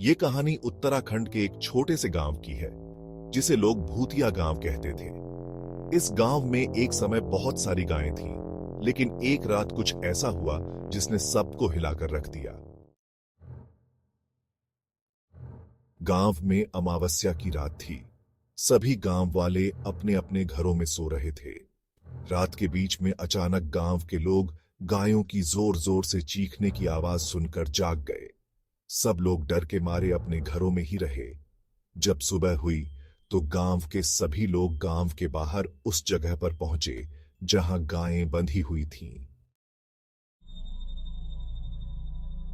ये कहानी उत्तराखंड के एक छोटे से गांव की है जिसे लोग भूतिया गांव कहते थे। इस गांव में एक समय बहुत सारी गायें थीं, लेकिन एक रात कुछ ऐसा हुआ जिसने सबको हिलाकर रख दिया। गांव में अमावस्या की रात थी। सभी गांव वाले अपने अपने घरों में सो रहे थे। रात के बीच में अचानक गांव के लोग गायों की जोर जोर से चीखने की आवाज सुनकर जाग गए। सब लोग डर के मारे अपने घरों में ही रहे। जब सुबह हुई तो गांव के सभी लोग गांव के बाहर उस जगह पर पहुंचे जहां गायें बंधी हुई थीं।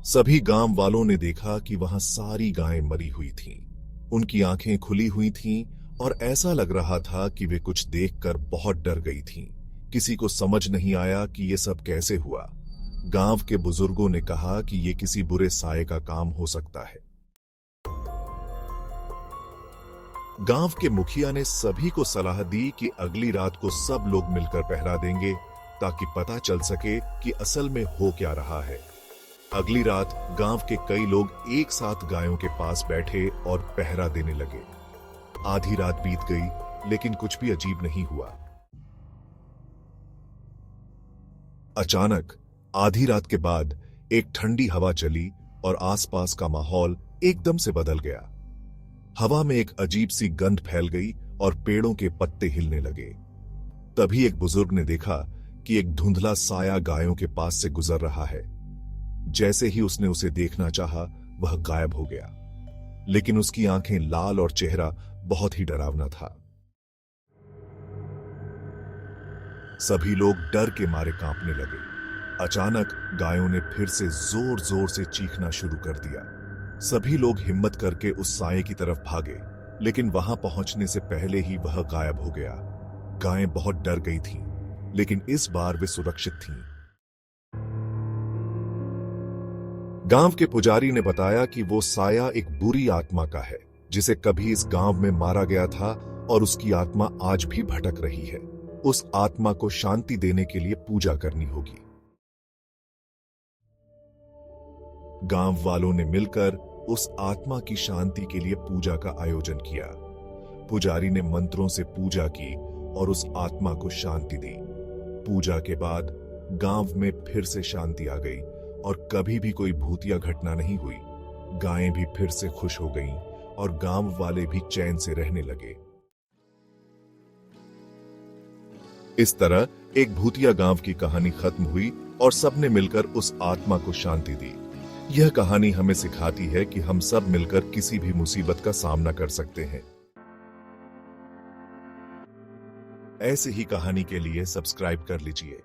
सभी गांव वालों ने देखा कि वहां सारी गायें मरी हुई थीं। उनकी आंखें खुली हुई थीं और ऐसा लग रहा था कि वे कुछ देखकर बहुत डर गई थीं। किसी को समझ नहीं आया कि ये सब कैसे हुआ। गांव के बुजुर्गों ने कहा कि ये किसी बुरे साये का काम हो सकता है। गांव के मुखिया ने सभी को सलाह दी कि अगली रात को सब लोग मिलकर पहरा देंगे ताकि पता चल सके कि असल में हो क्या रहा है। अगली रात गांव के कई लोग एक साथ गायों के पास बैठे और पहरा देने लगे। आधी रात बीत गई लेकिन कुछ भी अजीब नहीं हुआ। अचानक आधी रात के बाद एक ठंडी हवा चली और आसपास का माहौल एकदम से बदल गया। हवा में एक अजीब सी गंध फैल गई और पेड़ों के पत्ते हिलने लगे। तभी एक बुजुर्ग ने देखा कि एक धुंधला साया गायों के पास से गुजर रहा है। जैसे ही उसने उसे देखना चाहा, वह गायब हो गया, लेकिन उसकी आंखें लाल और चेहरा बहुत ही डरावना था। सभी लोग डर के मारे कांपने लगे। अचानक गायों ने फिर से जोर जोर से चीखना शुरू कर दिया। सभी लोग हिम्मत करके उस साये की तरफ भागे, लेकिन वहां पहुंचने से पहले ही वह गायब हो गया। गायें बहुत डर गई थीं, लेकिन इस बार वे सुरक्षित थीं। गांव के पुजारी ने बताया कि वो साया एक बुरी आत्मा का है जिसे कभी इस गांव में मारा गया था और उसकी आत्मा आज भी भटक रही है। उस आत्मा को शांति देने के लिए पूजा करनी होगी। गांव वालों ने मिलकर उस आत्मा की शांति के लिए पूजा का आयोजन किया। पुजारी ने मंत्रों से पूजा की और उस आत्मा को शांति दी। पूजा के बाद गांव में फिर से शांति आ गई और कभी भी कोई भूतिया घटना नहीं हुई। गायें भी फिर से खुश हो गईं और गांव वाले भी चैन से रहने लगे। इस तरह एक भूतिया गांव की कहानी खत्म हुई और सबने मिलकर उस आत्मा को शांति दी। यह कहानी हमें सिखाती है कि हम सब मिलकर किसी भी मुसीबत का सामना कर सकते हैं। ऐसी ही कहानी के लिए सब्सक्राइब कर लीजिए।